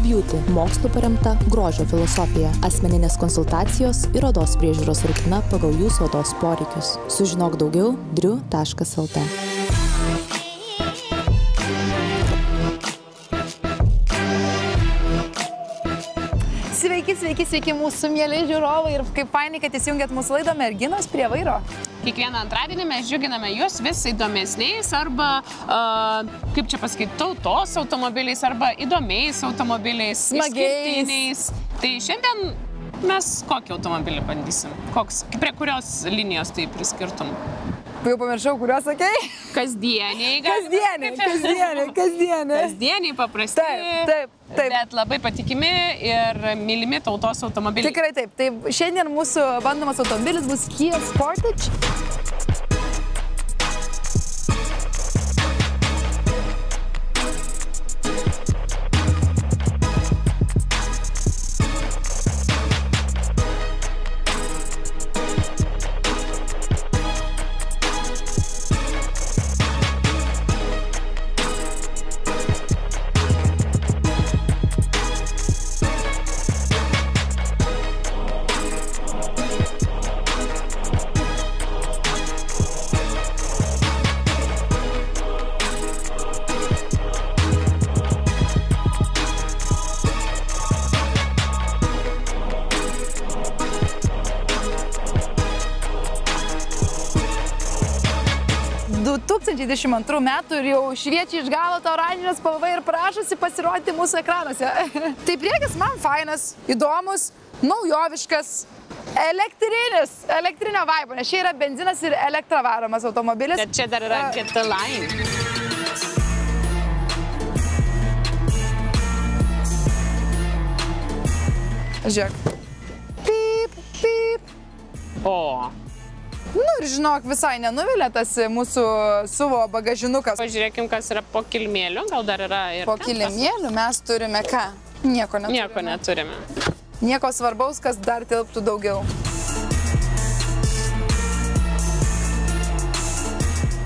Beauty – mokslų paremta grožio filosofija, asmeninės konsultacijos ir odos priežiūros rutina pagal jūsų odos poreikius. Sužinok daugiau driu.lt. Sveiki mūsų mėly žiūrovai ir kaip fainai, kad įsijungėt mūsų laidą Merginos prie vairo. Kiekvieną antradienį mes džiuginame jūs vis įdomesniais arba, kaip čia pasakyti, tautos automobiliais arba įdomiais automobiliais, išskirtiniais. Tai šiandien mes kokį automobilį bandysim? Prie kurios linijos tai priskirtum? Jau pamiršau, kuriuos sakei? Kasdieniai. Kasdieniai paprasti. Taip. Bet labai patikimi ir mylimi tautos automobiliai. Tikrai taip. Tai šiandien mūsų bandomas automobilis bus Kia Sportage. Metų ir jau šviečia iš galo ta oranžinė spalva ir prašosi pasirodyti mūsų ekranuose. Tai priekis man fainas, įdomus, naujoviškas, elektrinio vaibo, nes čia yra benzinas ir elektra varomas automobilis. Bet čia dar yra Get the Line. Žiūrėk. Pyp. O. Nu ir žinok, visai nenuvilia tas mūsų suvo bagažinukas. Pažiūrėkim, kas yra po kilimėliu, gal dar yra ir... Po kilimėliu mes turime ką? Nieko neturime. Nieko svarbaus, kas dar tilptų daugiau.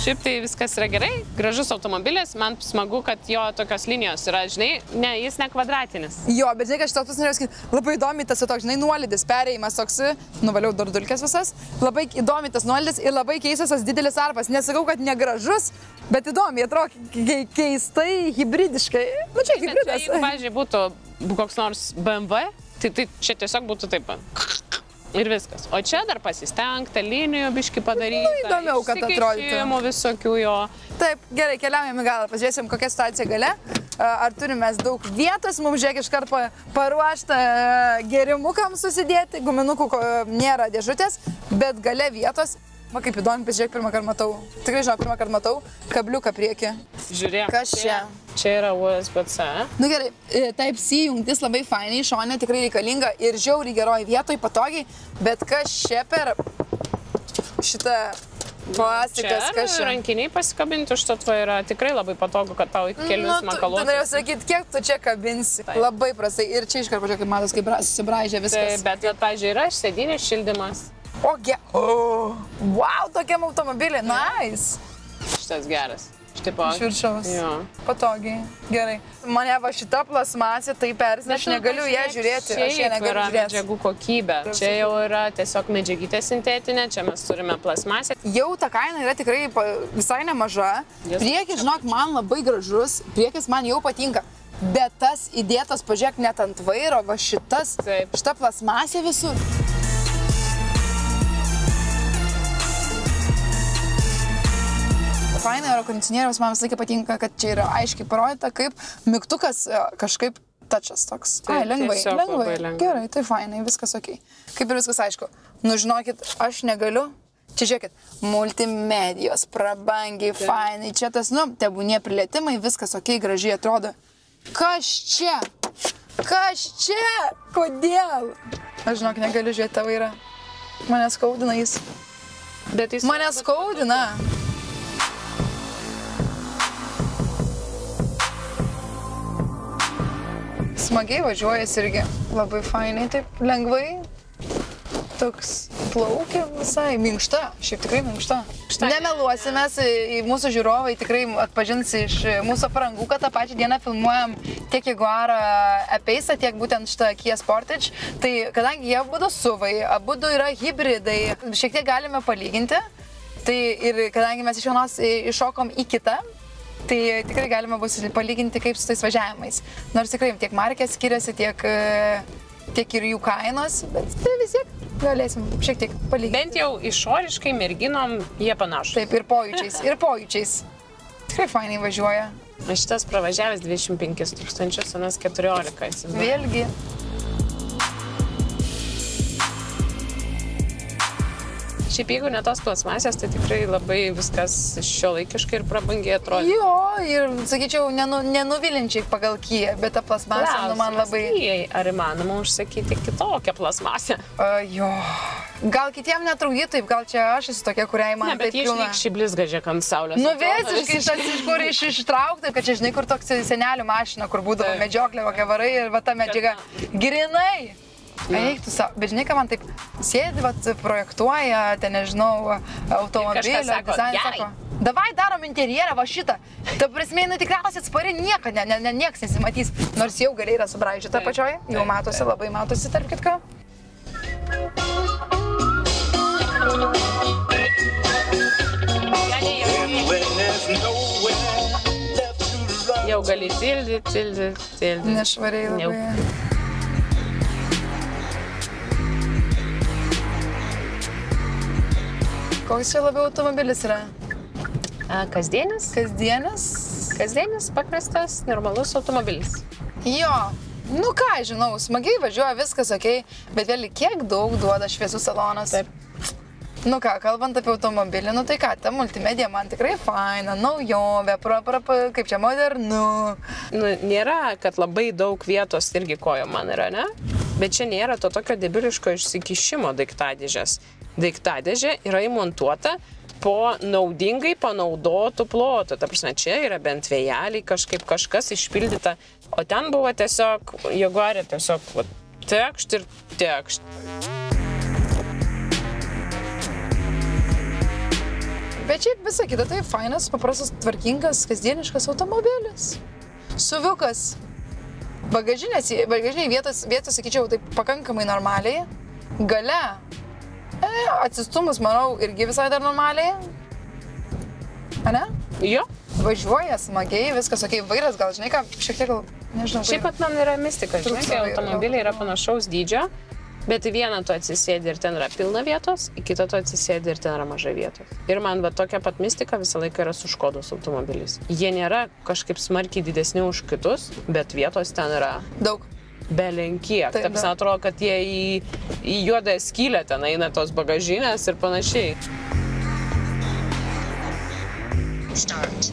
Šiaip tai viskas yra gerai, gražus automobilis, man smagu, kad jo tokios linijos yra, žinai, jis ne kvadratinis. Jo, bet žinai, kad šitos pusės norėjau sakyti, labai įdomi tas toks, žinai, nuolydis, perėjimas toks, nuvaliau dar dulkės visas, labai įdomi tas nuolydis ir labai keistas tas didelis arpas. Nesakau, kad negražus, bet įdomi, atrodo keistai, hybridiškai. Nu čia hybridas. Jeigu, pavyzdžiui, būtų koks nors BMW, tai čia tiesiog būtų taip. Ir viskas. O čia dar pasistengta, linijų biški padaryta. Nu, įdomiau, kad atrodytų. Išsikaišimų visokių jo. Taip, gerai, keliaujame į galą. Pažiūrėsim, kokia situacija gale. Ar turime daug vietos, mums žiūrėk iškart paruošta gerimukams susidėti. Guminukų nėra dėžutės, bet gale vietos. Va, kaip įdomi, pažiūrėk, pirmą kartą matau. Tikrai žinau, pirmą kartą matau kabliuką priekį. Žiūrėk. Kas čia? Čia yra USB-C. Nu gerai, Type-C jungtis labai fainiai, šonė tikrai reikalinga ir žiauriai geroj vietoj, patogiai, bet kas čia per šitą plastikas, kas čia? Rankiniai pasikabinti už to yra tikrai labai patogu, kad tau kelius makaluotus. Tu norėjau sakyti, kiek tu čia kabinsi. Labai prastai. Ir čia iškart pažiūrėk, kaip matos, kaip susibraižė viskas. Bet, pavyzdžiui, yra sėdynės šildymas. Wow, tokiam automobilį, nice. Šitas geras. Iš viršaus. Patogiai. Gerai. Mane va šita plasmasė tai erzina, aš negaliu ją žiūrėti. Čia yra medžiagų kokybė. Čia jau yra tiesiog medžiagytė sintetinė, čia mes turime plasmasę. Jau ta kaina yra tikrai visai nemaža. Priekis, žinok, man labai gražus, priekis man jau patinka. Bet tas įdėtas, pažiūrėk, net ant vairo, va šita plasmasė visur. Faina oro kondicionieriaus, man visą laiką patinka, kad čia yra aiškiai parodyta, kaip mygtukas kažkaip tačas toks. Lengvai. Gerai, tai fainai, viskas ok. Kaip ir viskas aišku. Nu, žinokit, aš negaliu. Čia žiūrėkit, multimedijos, prabangiai, fainai. Čia tas, tebūnie prilietimai, viskas ok, gražiai atrodo. Kas čia? Kodėl? Aš žinok, negaliu žiūrėti tą vairą. Mane skaudina jis. Mane skaudina. Smagiai važiuojas irgi labai fainai, taip lengvai. Toks plaukia visai, minkšta, šiaip tikrai minkšta. Nemeluosime, mūsų žiūrovai tikrai atpažins iš mūsų aprangų, kad tą pačią dieną filmuojam tiek Jaguarą E-Pace'ą, tiek būtent šitą Kia Sportage. Tai kadangi jie abudu SUV-ai, abudu yra hibridai, šiek tiek galime palyginti. Tai ir kadangi mes iš vienos iššokom į kitą, tai tikrai galima bus palyginti kaip su tais važiavimais. Nors tikrai tiek markės skiriasi, tiek ir jų kainos, bet tai vis tiek galėsim šiek tiek palyginti. Bent jau išoriškai merginom jie panašus. Taip, ir pojūčiais. Tikrai fainai važiuoja. Šitas pravažiavęs 25 000, senas 14. Vėlgi. Šiaip jeigu ne tos plasmasės, tai tikrai labai viskas šiuolaikiškai ir prabangiai atrodo. Jo, ir sakyčiau, nenuvilinčiai pagal Kia, bet ta plasmasė man labai... Ar įmanoma užsakyti kitokią plasmasę? Jo. Gal kitiem netrukdytų, taip, gal čia aš esu tokia, kuriai man taip pilna. Ne, bet jie blizga žiek ant saulės. Nu visiškai, tas iš kur ištraukta, kad čia žinai, kur toks senelių mašina, kur būdavo medžioklė, kokia varai ir va ta medžiaga. Grinai! Eik tu savo, bet žinai, ką man taip sėdi, projektuoja, ten nežinau, automobilio, dizainą, sako, davai darom interjerą, va šitą. Ta prasme, tikriausiai atspari niekada, nieks nesimatys, nors jau galiai yra subraižyta pačioj, jau matosi, labai matosi, tarp kitko. Jau gali tildyti. Nešvariai labai. Koks čia labiau automobilis yra? Kasdienis. Kasdienis, paprastas, normalus automobilis. Jo, nu ką, žinau, smagiai važiuoja, viskas okei, bet vėlgi kiek daug duoda šviesų salonas. Taip. Nu ką, kalbant apie automobilį, nu tai ką, ta multimedija man tikrai faina, naujovė, kaip čia modernu. Nu, nėra, kad labai daug vietos irgi kojo man yra, ne? Bet čia nėra to tokio debiliško išsikišimo daiktadėžės. Daiktadėžė yra įmontuota po naudingai panaudotų plotų. Ta prasme, čia yra bent vėjeliai, kažkas išpildyta, o ten buvo tiesiog, Jaguarė tiesiog tekšt ir tekšt. Bet šiaip visa kita, tai fainas, paprastas, tvarkingas, kasdieniškas automobilis. Suviukas. Bagažinėje vietos, sakyčiau, taip pakankamai normaliai. Gale. Atsistumus, manau, irgi visai dar normaliai. A ne? Jo. Važiuoja smagiai, viskas okei. Vairas gal, žinai ką, šiek tiek gal, nežinau. Šiaip pat man yra mistika, žinai, kai automobiliai yra panašaus dydžio, bet į vieną tu atsisėdi ir ten yra pilna vietos, į kitą tu atsisėdi ir ten yra mažai vietos. Ir man tokia pat mistika visą laiką yra su Škodos automobiliais. Jie nėra kažkaip smarkiai didesni už kitus, bet vietos ten yra daug. Belenkiek. Taip, atrodo, kad jie į juodą skylę ten eina tos bagažinės ir panašiai. Start.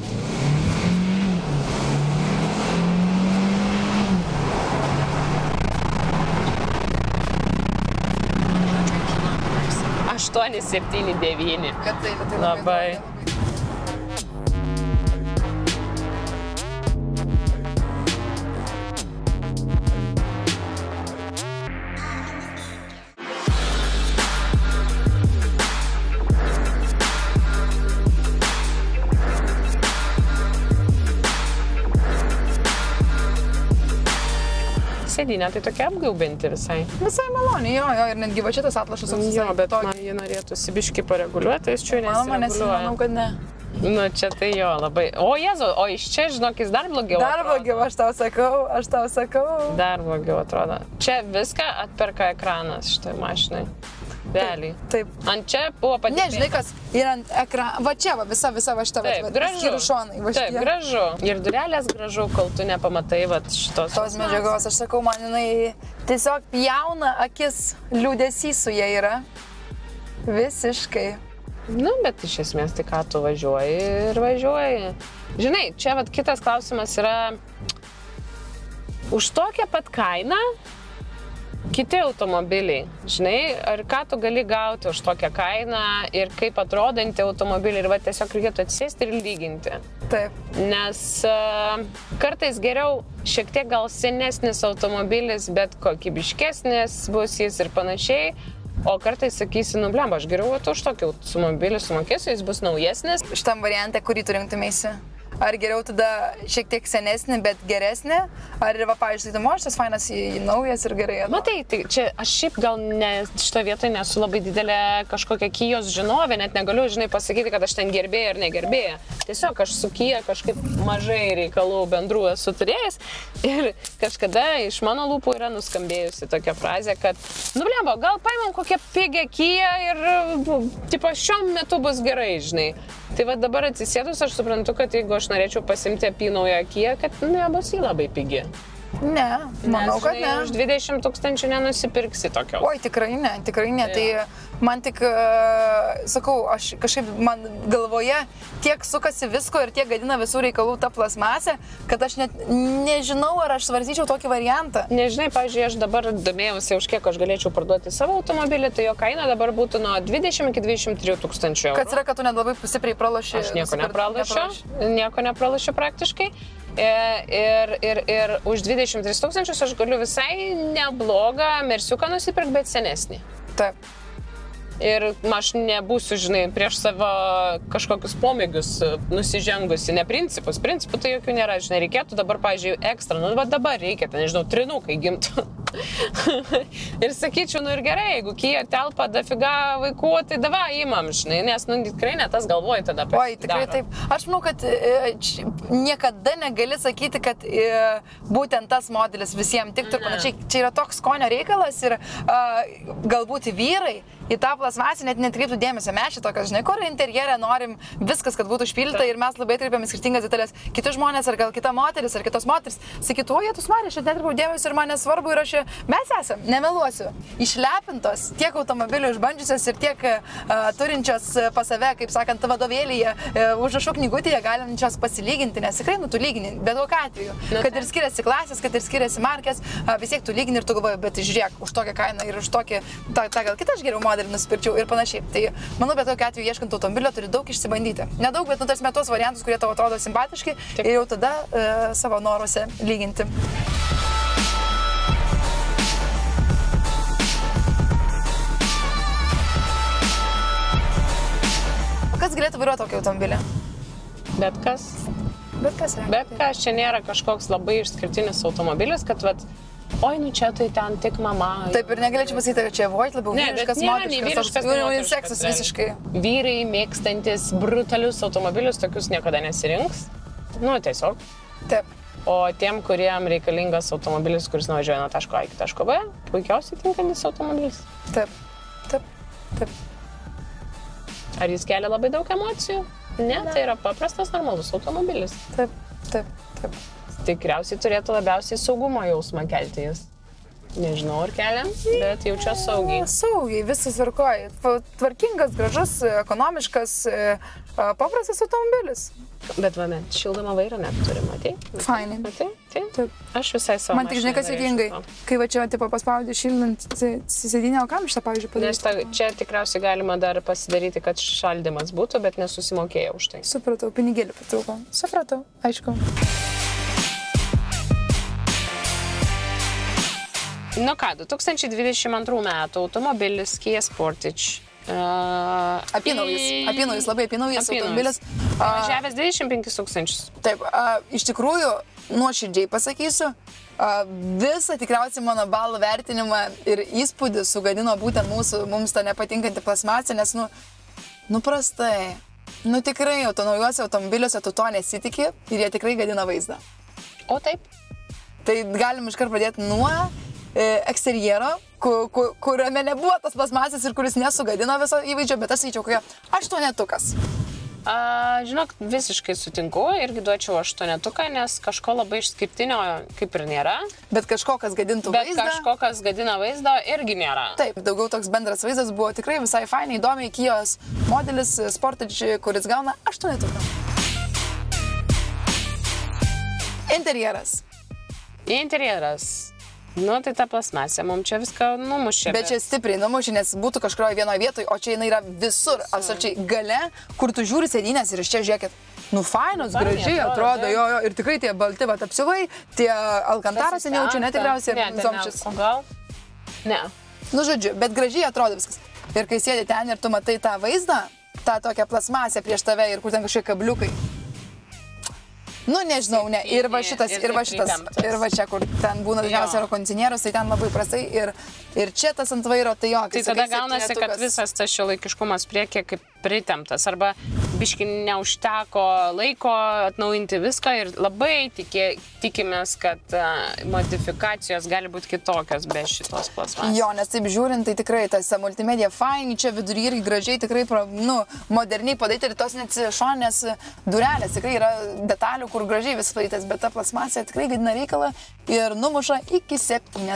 Aštuoni, 7, 9. Kad tai labai. Sėdynė tai tokia apgaubinti visai. Visai maloniai, jo, ir netgi va šitas atlašas apsisai. Jo, bet man jį norėtųsi biškį pareguliuoti, jis čia nesireguliuoja. Manau, kad ne. Nu, čia tai jo, labai. O, Jezu, o iš čia, žinok, jis dar blogiau atrodo. Dar blogiau, aš tau sakau. Dar blogiau atrodo. Čia viską atperka ekranas šitai mašinai. Realiai. Taip. Ant čia buvo patikėta. Ne, žinai, kas yra ant ekrano. Va čia, visa va šita. Taip, gražu. Taip, gražu. Ir durelės gražu, kol tu nepamatai va šitos. Tos medžiagos, aš sakau, man jinai tiesiog jauna akis, liūdesys su jie yra. Visiškai. Nu, bet iš esmės tai ką tu važiuoji ir važiuoji. Žinai, čia vat kitas klausimas yra už tokią pat kainą kiti automobiliai, žinai, ar ką tu gali gauti už tokią kainą ir kaip atrodantį automobilį ir va tiesiog reikėtų atsisėsti ir lyginti. Taip. Nes kartais geriau šiek tiek gal senesnis automobilis, bet kokybiškesnis bus jis ir panašiai, O kartais sakysi, nu blemba, aš geriau už tokį automobilį sumokėsiu, jis bus naujesnis. Šitam variante, kurį tu rinktumėsi? Ar geriau tada šiek tiek senesnį, bet geresnį? Ar yra, pavyzdžiui, šitas fainas naujas ir gerai? Matai, tai čia aš šiaip gal šitą vietą nesu labai didelė kažkokia Kijos žinovė, net negaliu, žinai, pasakyti, kad aš ten gerbėja ar negerbėja. Tiesiog aš su Kija kažkaip mažai reikalų bendrų esu turėjęs ir kažkada iš mano lūpų yra nuskambėjusi tokia frazė, kad, nu blemba, gal paimam kokią pigę Kiją ir, tipo, šiuo metu bus gerai, žinai. Tai va dabar atsisėdus aš suprantu, kad jeigu aš norėčiau pasimti apynaują Kiją, kad nebus jį labai pigi. Ne, manau, kad ne. Už 20 000 nenusipirksi tokio. Oi, tikrai ne. Ja. Tai man tik, sakau, aš kažkaip man galvoje tiek sukasi visko ir tiek gadina visų reikalų ta plasmasė, kad aš net nežinau, ar aš svarstyčiau tokį variantą. Nežinai, pavyzdžiui, aš dabar domėjausi, už kiek aš galėčiau parduoti savo automobilį, tai jo kaina dabar būtų nuo 20 iki 23 000 eurų. Kas yra, kad tu net labai stipriai praloši? Aš nieko nepralošiu praktiškai. Ir už 23 000 aš galiu visai neblogą Mersiuką nusipirkti, bet senesnį. Taip. Ir aš nebūsiu, žinai, prieš savo kažkokius pomėgius nusižengusi, ne principus. Principų tai jokių nėra, žinai, reikėtų dabar, pavyzdžiui, ekstra, nu, va dabar reikia, ten, nežinau, trinukai gimtų. Ir sakyčiau, nu ir gerai, jeigu Kija telpa dafiga vaikų, tai dava įmam, žinai, nes, nu, tikrai ne tas galvoji tada pasidaro. Oi, tikrai taip. Aš manau, kad niekada negali sakyti, kad būtent tas modelis visiems tiktų ir panašiai. Čia yra toks skonio reikalas ir galbūt vyrai į tą plasmasį net netkreiptų dėmesio. Mes šitokios, žinai, kur interjerė norim viskas, kad būtų užpildyta ir mes labai atkreipiam skirtingas detalės. Kiti žmonės, ar gal kita moteris, ar kitos moteris, sakytų, o jie tu smarė, aš netkreipiau dėmesio ir man nesvarbu ir aš mes esam, nemeluosiu, išlepintos tiek automobilių išbandžiusios ir tiek turinčios pas save, kaip sakant, vadovėlyje, užrašų knygutėje galinčios pasilyginti, nes tikrai, nu, tu lygini, bet kokiu atveju, kad ir skiriasi klasės, kad ir skiriasi markės, vis tiek tu lygini ir tu galvoji, bet žiūrėk, už tokią kainą ir už tokį, tą gal kitą aš geriau modelį nusipirčiau ir panašiai. Tai manau, bet tokiu atveju ieškant automobilio turi daug išsibandyti. Nedaug, bet nutarsi tuos variantus, kurie tau atrodo simpatiški ir jau tada savo noruose lyginti. Kas galėtų vairuoti tokį automobilį? Bet kas. Bet kas yra? Bet kas, čia nėra kažkoks labai išskirtinis automobilis, kad, vat, oi, nu čia tai ten tik mama. Taip ir negalėčiau pasakyti, kad čia Vojt labiau vyriškas, moteriškas, uniseksas visiškai. Vyrai mėgstantis brutalius automobilius, tokius niekada nesirinks. Nu, tiesiog. Taip. O tiem, kuriem reikalingas automobilis, kuris nuvažiuoja nuo taško A iki taško B, puikiausiai tinkantis automobilis. Taip. Taip. Taip. Ar jis kelia labai daug emocijų? Ne, tai yra paprastas, normalus automobilis. Taip, taip, taip. Tikriausiai turėtų labiausiai saugumo jausmą kelti jis. Nežinau, ar keliam, bet jaučiu saugiai. Saugiai, visas tvarkoja. Tvarkingas, gražus, ekonomiškas, paprastas automobilis. Bet va, šildomą vairą net turi, matai? Fainai. Matai? Taip. Aš visai savo. Man tik žinai, kas juokingai, kai va čia tipo paspaudė šildant sėdinę, o kam šitą, pavyzdžiui, padaryti? Nes čia tikriausiai galima dar pasidaryti, kad šaldymas būtų, bet nesusimokėjau už tai. Supratau, pinigėlį patrūko. Supratau, aišku. Nu ką, 2022 metų automobilis Kia Sportage. Apynaujis, labai apynaujis automobilis. Važiavęs 25 000. Taip, iš tikrųjų, nuoširdžiai pasakysiu, visą tikriausiai mano balų vertinimą ir įspūdį sugadino būtent mums tą nepatinkantį plasmasę, nes, nu prastai, nu tikrai, naujuose automobiliuose tu to nesitikė ir jie tikrai gadina vaizdą. O taip? Tai galim iškart pradėti nuo eksterjero, kuriame nebuvo tas plasmasės ir kuris nesugadino viso įvaizdžio, bet aš sakyčiau, kokia 8-tukas. Žinok, visiškai sutinku, irgi duočiau 8-tuką, nes kažko labai išskirtinio kaip ir nėra. Bet kažko, kas gadintų vaizdą. Bet kažko, kas gadina vaizdą, irgi nėra. Taip, daugiau toks bendras vaizdas buvo tikrai visai fainai, įdomiai, Kijos modelis Sportage, kuris gauna 8-tuką. Interjeras. Interjeras. Nu, tai ta plasmasė, mums čia viską numušė. Bet čia stipriai numušė, nes būtų kažkurioje vienoje vietoje, o čia jinai yra visur, absoliučiai gale, kur tu žiūri sėdynės ir iš čia žiūrėkit, nu fainos, gražiai atrodo, jo, ir tikrai tie balti apsiuvai, tie alkantaras seniaučiai, netikriausiai zomčis. O gal? Ne. Nu, žodžiu, bet gražiai atrodo viskas. Ir kai sėdi ten ir tu matai tą vaizdą, tą tokią plasmasę prieš tave ir kur ten kažkokie kabliukai. Nu, nežinau, ne. Ir va šitas, ir va čia, kur ten būna dažniausiai kondicionierius, tai ten labai prastai. Ir čia tas ant vairo, tai jo. Tai tada gaunasi, kad visas tas šiuolaikiškumas priekį kaip pritemptas. Arba biški neužteko laiko atnaujinti viską ir labai tikimės, kad modifikacijos gali būti kitokios be šitos plasmasės. Jo, nes taip žiūrint, tai tikrai tas multimedia faini, čia vidury irgi gražiai tikrai, moderniai padaryti ir tos net šoninės durelės. Tikrai yra detalių, kur gražiai visas padarytas, bet ta plasmasė tikrai gadina reikalą ir numuša iki 7.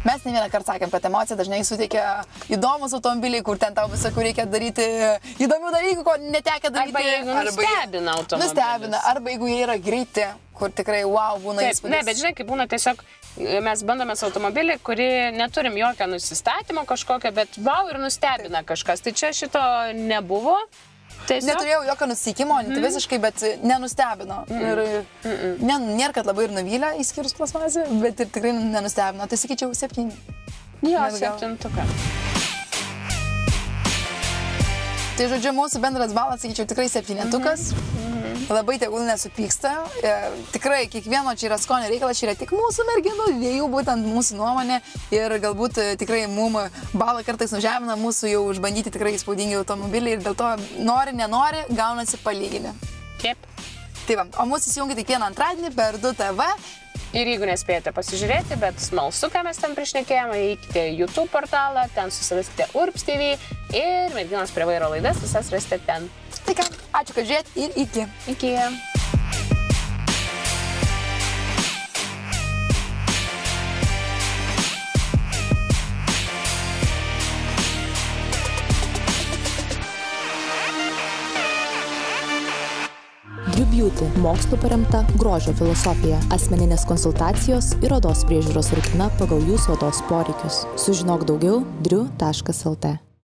Mes ne vieną kartą sakėm, kad emocija dažnai suteikia įdomus automobiliai, kur ten tau visokių reikia daryti įdomių dalykų, ko netekia daryti. Arba jeigu nustebina automobilis. Nustebina, arba jeigu jie yra greiti, kur tikrai wow būna įspūdis. Ne, bet žinai, kaip būna tiesiog, mes bandome su automobilį, kurį neturim jokio nusistatymo kažkokio, bet wow ir nustebina kažkas. Tai čia šito nebuvo. Tiesiog? Neturėjau jokio nusikimo, visiškai, bet nenustebino. Ir nėra, kad labai ir nuvylė, išskyrus plasmasę, bet ir tikrai nenustebino. Tai sakyčiau 7. Jo, 7. Tai žodžiu, mūsų bendras balas, sakyčiau, tikrai 7. Labai tegul nesupyksta. Tikrai kiekvieno čia yra skonio reikalas, čia yra tik mūsų merginų, dviejų būtent mūsų nuomonė. Ir galbūt tikrai mums balą kartais nužemina mūsų jau užbandyti tikrai įspūdingi automobiliai ir dėl to nori, nenori, gaunasi palyginį. Taip. Tai va, o mūsų įsijungia kiekvieną antradienį per 2TV. Ir jeigu nespėjate pasižiūrėti, bet smalsu, ką mes ten prišnekėjome, eikite YouTube portalą, ten susiraskite Urbs TV ir Merginos prie vairo laidas, visas rasite ten. Tai ką, ačiū, kad žiūrėt ir iki. Iki. Beauty – mokslų paremta grožio filosofija, asmeninės konsultacijos ir odos priežiūros rutina pagal jūsų odos poreikius. Sužinok daugiau driu.lt.